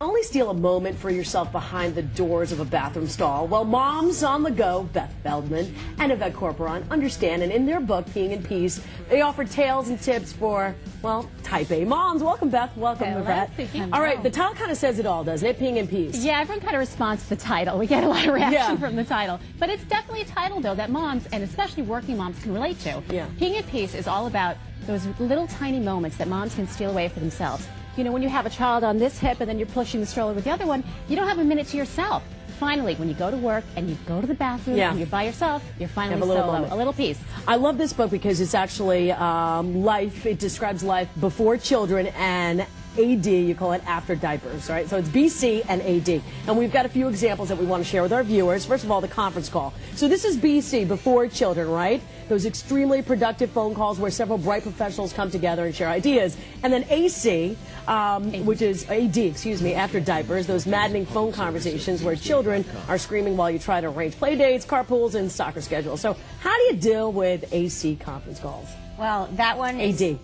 Only steal a moment for yourself behind the doors of a bathroom stall. Well, moms on the go, Beth Feldman and Yvette Corporon, understand, and in their book, Peeing in Peace, they offer tales and tips for, well, type A moms. Welcome, Beth. Welcome, Yvette. All right, the title kind of says it all, doesn't it? Peeing in Peace. Yeah, everyone kind of responds to the title. We get a lot of reaction from the title. But it's definitely a title, though, that moms, and especially working moms, can relate to. Yeah. Peeing in Peace is all about those little tiny moments that moms can steal away for themselves. You know, when you have a child on this hip and then you're pushing the stroller with the other one, you don't have a minute to yourself. Finally, when you go to work and you go to the bathroom and you're by yourself, you're finally solo. A little peace. I love this book because it's actually life. It describes life before children and AD, you call it after diapers, right? So it's BC and AD. And we've got a few examples that we want to share with our viewers. First of all, the conference call. So this is BC, before children, right? Those extremely productive phone calls where several bright professionals come together and share ideas. And then AC, which is AD, excuse me, after diapers, those maddening phone conversations where children are screaming while you try to arrange play dates, carpools, and soccer schedules. So how do you deal with AC conference calls? Well, that one is... AD.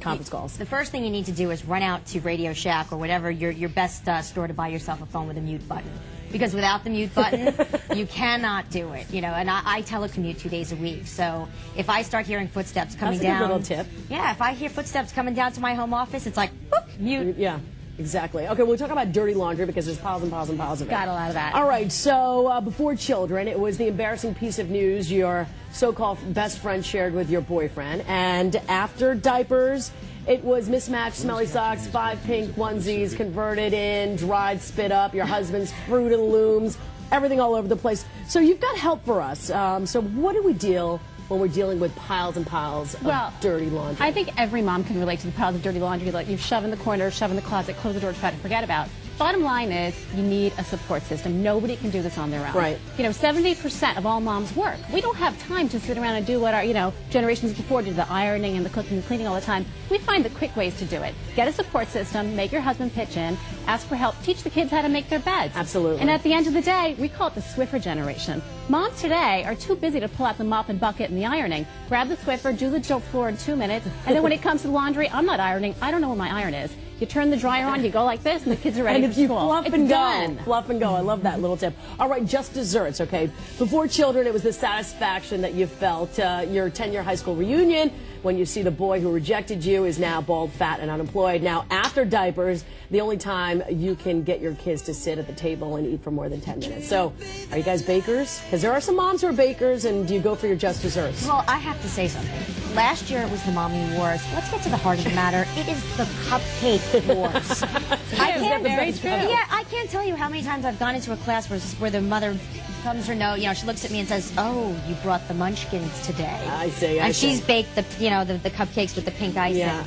Conference calls. The first thing you need to do is run out to Radio Shack or whatever your best store to buy yourself a phone with a mute button. Because without the mute button, you cannot do it. You know, and I telecommute 2 days a week. So if I start hearing footsteps coming down, that's a good little tip. Yeah, if I hear footsteps coming down to my home office, it's like boop, mute. Yeah. Exactly. Okay, we'll talk about dirty laundry because there's piles and piles and piles of it. Got a lot of that. All right, so before children, it was the embarrassing piece of news your so-called best friend shared with your boyfriend. And after diapers, it was mismatched smelly socks, 5 pink onesies converted in, dried spit up, your husband's Fruit of the Looms, everything all over the place. So you've got help for us. So what do we deal when we're dealing with piles and piles of dirty laundry? I think every mom can relate to the piles of dirty laundry that you shove in the corner, shove in the closet, close the door, try to forget about. Bottom line is, you need a support system. Nobody can do this on their own. Right. You know, 70% of all moms work. We don't have time to sit around and do what our, generations before did, the ironing and the cooking and cleaning all the time. We find the quick ways to do it. Get a support system, make your husband pitch in, ask for help, teach the kids how to make their beds. Absolutely. And at the end of the day, we call it the Swiffer generation. Moms today are too busy to pull out the mop and bucket and the ironing. Grab the Swiffer, do the floor in 2 minutes, and then when it comes to laundry, I'm not ironing. I don't know where my iron is. You turn the dryer on, you go like this, and the kids are ready for school. Fluff and go. Fluff and go. I love that little tip. All right, just desserts, okay? Before children, it was the satisfaction that you felt. Your 10-year high school reunion, when you see the boy who rejected you is now bald, fat, and unemployed. Now, after diapers, the only time you can get your kids to sit at the table and eat for more than 10 minutes. So, are you guys bakers? Because there are some moms who are bakers, and do you go for your just desserts? Well, I have to say something. Last year it was the mommy wars. Let's get to the heart of the matter. It is the cupcake wars. I can't tell you how many times I've gone into a class where the mother thumbs her nose, she looks at me and says, "Oh, you brought the munchkins today." I see. And she's baked the cupcakes with the pink icing. Yeah.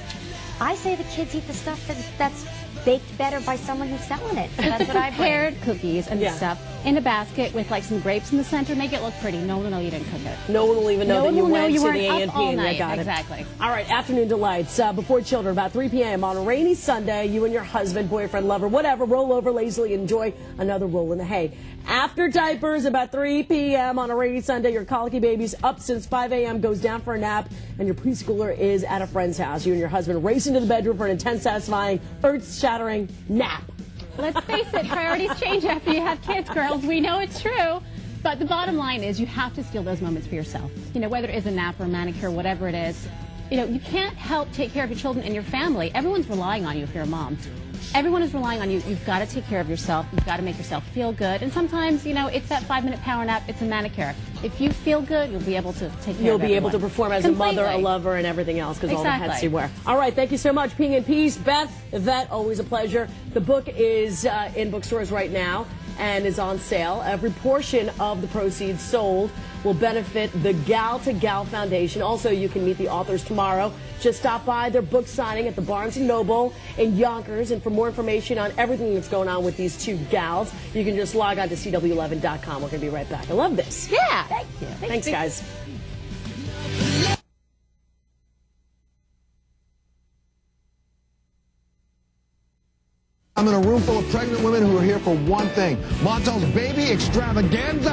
I say the kids eat the stuff that's baked better by someone who's selling it. That's what I prepared cookies and stuff in a basket with like some grapes in the center. Make it look pretty. No one will know you didn't cook it. No one will even know that you went to the A&P and you got it. Exactly. All right, afternoon delights. Before children, about 3 p.m. on a rainy Sunday, you and your husband, boyfriend, lover, whatever, roll over lazily and enjoy another roll in the hay. After diapers, about 3 p.m. on a rainy Sunday, your colicky baby's up since 5 a.m., goes down for a nap, and your preschooler is at a friend's house. You and your husband race into the bedroom for an intense, satisfying, earth-shattering nap. Let's face it, priorities change after you have kids, girls. We know it's true. But the bottom line is you have to steal those moments for yourself. Whether it is a nap or a manicure, whatever it is. You can't help take care of your children and your family. Everyone's relying on you if you're a mom. Everyone is relying on you. You've got to take care of yourself. You've got to make yourself feel good. And sometimes, it's that 5-minute power nap. It's a manicure. If you feel good, you'll be able to take care of everyone. You'll be able to perform as a mother, a lover, and everything else because all the hats you wear. All right, thank you so much. Peeing in Peace. Beth, Yvette, always a pleasure. The book is in bookstores right now and is on sale. Every portion of the proceeds sold will benefit the Gal to Gal Foundation. Also, you can meet the authors tomorrow. Just stop by their book signing at the Barnes & Noble in Yonkers. And for more information on everything that's going on with these two gals, you can just log on to CW11.com. We're going to be right back. I love this. Yeah. Thank you. Thanks, guys. I'm in a room full of pregnant women who are here for one thing. Montel's baby extravaganza.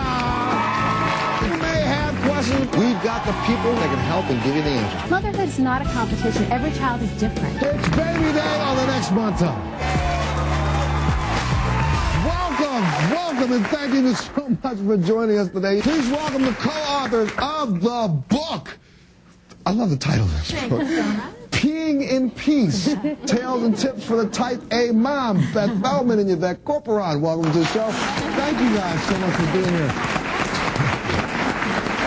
You may have questions. We've got the people that can help and give you the answers. Motherhood is not a competition. Every child is different. It's baby day on the next Montel. Welcome and thank you so much for joining us today. Please welcome the co-authors of the book. I love the title of this book. Peeing in Peace, Tales and Tips for the Type A Mom. Beth Feldman and Yvette Corporon. Welcome to the show. Thank you guys so much for being here.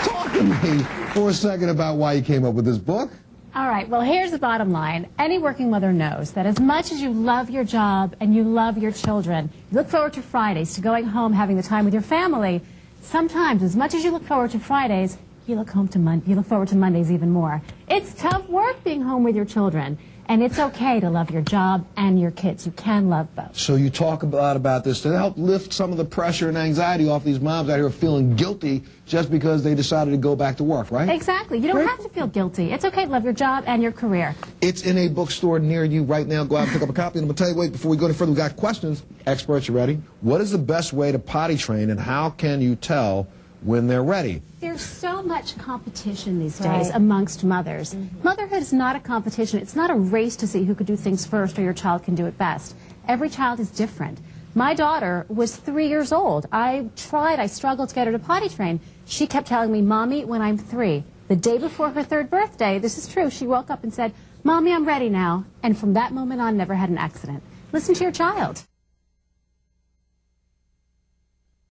Talk to me for a second about why you came up with this book. All right, well, here's the bottom line. Any working mother knows that as much as you love your job and you love your children, you look forward to Fridays, to going home, having the time with your family. Sometimes, as much as you look forward to Fridays, you look forward to Mondays even more. It's tough work being home with your children, and it's okay to love your job and your kids. You can love both. So you talk a lot about this to help lift some of the pressure and anxiety off these moms out here feeling guilty just because they decided to go back to work, right? Exactly. You don't have to feel guilty. It's okay to love your job and your career. It's in a bookstore near you right now. Go out and pick up a copy. And I'm going to tell you, wait, before we go any further, we got questions. Experts, you ready? What is the best way to potty train, and how can you tell when they're ready? There's so much competition these days amongst mothers. Motherhood is not a competition. It's not a race to see who could do things first or your child can do it best. Every child is different. My daughter was 3 years old. I struggled to get her to potty train. She kept telling me, Mommy, when I'm 3. The day before her 3rd birthday, this is true, she woke up and said, Mommy, I'm ready now. And from that moment on, never had an accident. Listen to your child.